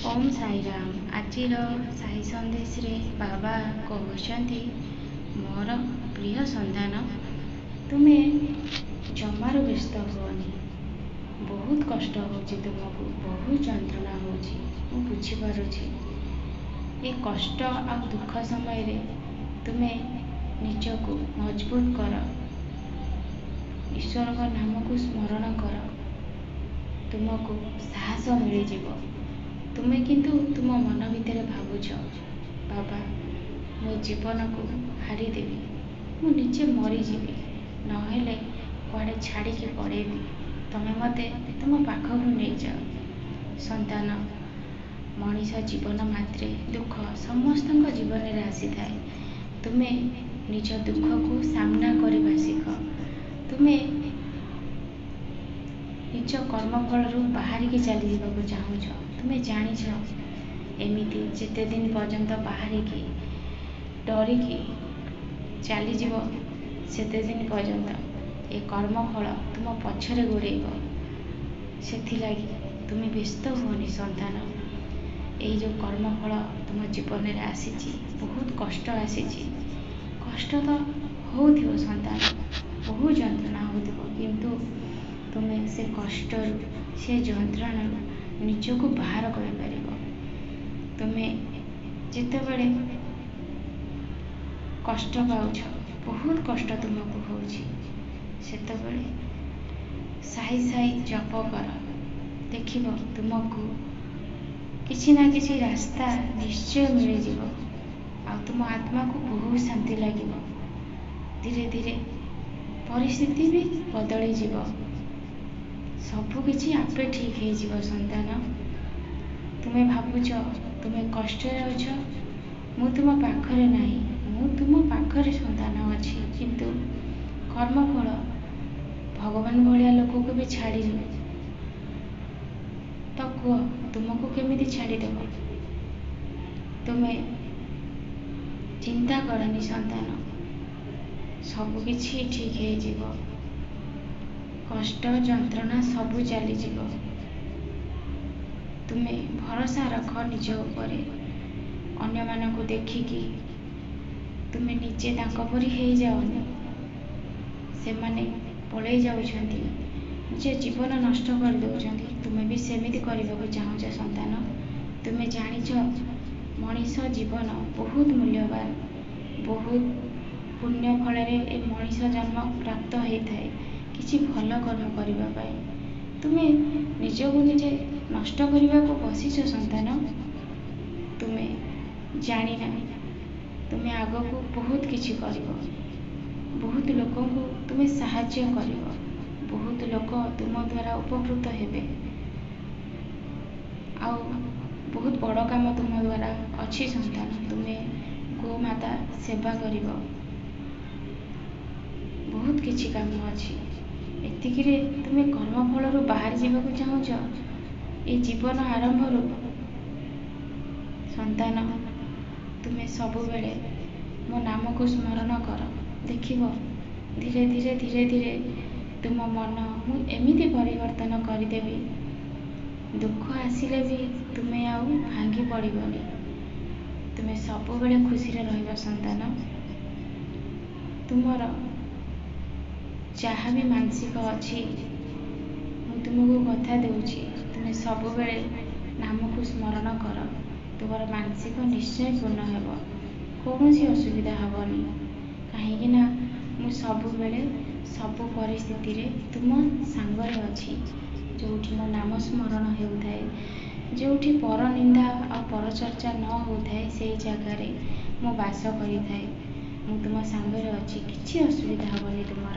ଓମ୍ ସାଇରାମ। ଆଜିର ସାଇ ସନ୍ଦେଶରେ ବାବା କହୁଛନ୍ତି, ମୋର ପ୍ରିୟ ସନ୍ତାନ, ତୁମେ ଜମାରୁ ବ୍ୟସ୍ତ ହୁଅନି। ବହୁତ କଷ୍ଟ ହେଉଛି ତୁମକୁ, ବହୁତ ଯନ୍ତ୍ରଣା ହେଉଛି, ମୁଁ ବୁଝିପାରୁଛି। ଏ କଷ୍ଟ ଆଉ ଦୁଃଖ ସମୟରେ ତୁମେ ନିଜକୁ ମଜବୁତ କର, ଈଶ୍ୱରଙ୍କ ନାମକୁ ସ୍ମରଣ କର, ତୁମକୁ ସାହସ ମିଳିଯିବ। ତୁମେ କିନ୍ତୁ ତୁମ ମନ ଭିତରେ ଭାବୁଛ, ବାବା ମୋ ଜୀବନକୁ ହାରିଦେବି, ମୁଁ ନିଜେ ମରିଯିବି, ନହେଲେ କୁଆଡ଼େ ଛାଡ଼ିକି ପଳେଇବି, ତମେ ମୋତେ ତୁମ ପାଖକୁ ନେଇଯାଅ। ସନ୍ତାନ, ମଣିଷ ଜୀବନ ମାତ୍ରେ ଦୁଃଖ ସମସ୍ତଙ୍କ ଜୀବନରେ ଆସିଥାଏ। ତୁମେ ନିଜ ଦୁଃଖକୁ ସାମ୍ନା କରିବା ଶିଖ। ତୁମେ ନିଜ କର୍ମଫଳରୁ ବାହାରିକି ଚାଲିଯିବାକୁ ଚାହୁଁଛ। ତୁମେ ଜାଣିଛ, ଏମିତି ଯେତେ ଦିନ ପର୍ଯ୍ୟନ୍ତ ବାହାରିକି ଡରିକି ଚାଲିଯିବ, ସେତେ ଦିନ ପର୍ଯ୍ୟନ୍ତ ଏ କର୍ମଫଳ ତୁମ ପଛରେ ଗୋଡ଼େଇବ। ସେଥିଲାଗି ତୁମେ ବ୍ୟସ୍ତ ହୁଅନି ସନ୍ତାନ। ଏଇ ଯେଉଁ କର୍ମଫଳ ତୁମ ଜୀବନରେ ଆସିଛି, ବହୁତ କଷ୍ଟ ଆସିଛି। କଷ୍ଟ ତ ହେଉଥିବ ସନ୍ତାନ, ବହୁତ ଯନ୍ତ୍ରଣା ହେଉଥିବ, କିନ୍ତୁ ତୁମେ ସେ କଷ୍ଟରୁ, ସେ ଯନ୍ତ୍ରଣାରୁ ନିଜକୁ ବାହାର କରିପାରିବ। ତୁମେ ଯେତେବେଳେ କଷ୍ଟ ପାଉଛ, ବହୁତ କଷ୍ଟ ତୁମକୁ ହେଉଛି, ସେତେବେଳେ ସାଇ ସାଇ ଜପ କର। ଦେଖିବ ତୁମକୁ କିଛି ନା କିଛି ରାସ୍ତା ନିଶ୍ଚୟ ମିଳିଯିବ, ଆଉ ତୁମ ଆତ୍ମାକୁ ବହୁତ ଶାନ୍ତି ଲାଗିବ। ଧୀରେ ଧୀରେ ପରିସ୍ଥିତି ବି ବଦଳିଯିବ, ସବୁକିଛି ଆପେ ଠିକ୍ ହେଇଯିବ ସନ୍ତାନ। ତୁମେ ଭାବୁଛ ତୁମେ କଷ୍ଟରେ ଅଛ, ମୁଁ ତୁମ ପାଖରେ ନାହିଁ। ମୁଁ ତୁମ ପାଖରେ ସନ୍ତାନ ଅଛି, କିନ୍ତୁ କର୍ମଫଳ ଭଗବାନ ଭଳିଆ ଲୋକକୁ ବି ଛାଡ଼ିନି ତ କୁହ ତୁମକୁ କେମିତି ଛାଡ଼ିଦେବ? ତୁମେ ଚିନ୍ତା କରନି ସନ୍ତାନ, ସବୁକିଛି ଠିକ୍ ହେଇଯିବ। କଷ୍ଟ ଯନ୍ତ୍ରଣା ସବୁ ଚାଲିଯିବ। ତୁମେ ଭରସା ରଖ ନିଜ ଉପରେ। ଅନ୍ୟମାନଙ୍କୁ ଦେଖିକି ତୁମେ ନିଜେ ତାଙ୍କ ପରି ହେଇଯାଅନି। ସେମାନେ ପଳେଇ ଯାଉଛନ୍ତି, ନିଜ ଜୀବନ ନଷ୍ଟ କରିଦେଉଛନ୍ତି, ତୁମେ ବି ସେମିତି କରିବାକୁ ଚାହୁଁଛ ସନ୍ତାନ। ତୁମେ ଜାଣିଛ, ମଣିଷ ଜୀବନ ବହୁତ ମୂଲ୍ୟବାନ। ବହୁତ ପୁଣ୍ୟ ଫଳରେ ଏ ମଣିଷ ଜନ୍ମ ପ୍ରାପ୍ତ ହେଇଥାଏ, କିଛି ଭଲ କର୍ମ କରିବା ପାଇଁ। ତୁମେ ନିଜକୁ ନିଜେ ନଷ୍ଟ କରିବାକୁ ବସିଛ ସନ୍ତାନ। ତୁମେ ଜାଣିନାହିଁ, ତୁମେ ଆଗକୁ ବହୁତ କିଛି କରିବ। ବହୁତ ଲୋକଙ୍କୁ ତୁମେ ସାହାଯ୍ୟ କରିବ, ବହୁତ ଲୋକ ତୁମ ଦ୍ୱାରା ଉପକୃତ ହେବେ। ଆଉ ବହୁତ ବଡ଼ କାମ ତୁମ ଦ୍ୱାରା ଅଛି ସନ୍ତାନ। ତୁମେ ଗୋମାତା ସେବା କରିବ, ବହୁତ କିଛି କାମ ଅଛି। ଏତିକିରେ ତୁମେ କର୍ମଫଳରୁ ବାହାରି ଯିବାକୁ ଚାହୁଁଛ? ଏ ଜୀବନ ଆରମ୍ଭରୁ ସନ୍ତାନ, ତୁମେ ସବୁବେଳେ ମୋ ନାମକୁ ସ୍ମରଣ କର। ଦେଖିବ ଧୀରେ ଧୀରେ ଧୀରେ ଧୀରେ ତୁମ ମନ ମୁଁ ଏମିତି ପରିବର୍ତ୍ତନ କରିଦେବି, ଦୁଃଖ ଆସିଲେ ବି ତୁମେ ଆଉ ଭାଙ୍ଗି ପଡ଼ିବନି। ତୁମେ ସବୁବେଳେ ଖୁସିରେ ରହିବ ସନ୍ତାନ। ତୁମର ଯାହା ବି ମାନସିକ ଅଛି, ମୁଁ ତୁମକୁ କଥା ଦେଉଛି, ତୁମେ ସବୁବେଳେ ନାମକୁ ସ୍ମରଣ କର। ତୁମର ମାନସିକ ନିଶ୍ଚୟ ପୂର୍ଣ୍ଣ ହେବ, କୌଣସି ଅସୁବିଧା ହେବନି। କାହିଁକି ନା ମୁଁ ସବୁବେଳେ ସବୁ ପରିସ୍ଥିତିରେ ତୁମ ସାଙ୍ଗରେ ଅଛି। ଯେଉଁଠି ମୋ ନାମ ସ୍ମରଣ ହେଉଥାଏ, ଯେଉଁଠି ପରନିନ୍ଦା ଆଉ ପରଚର୍ଚ୍ଚା ନ ହେଉଥାଏ, ସେଇ ଜାଗାରେ ମୁଁ ବାସ କରିଥାଏ। ମୁଁ ତୁମ ସାଙ୍ଗରେ ଅଛି, କିଛି ଅସୁବିଧା ହେବନି ତୁମର।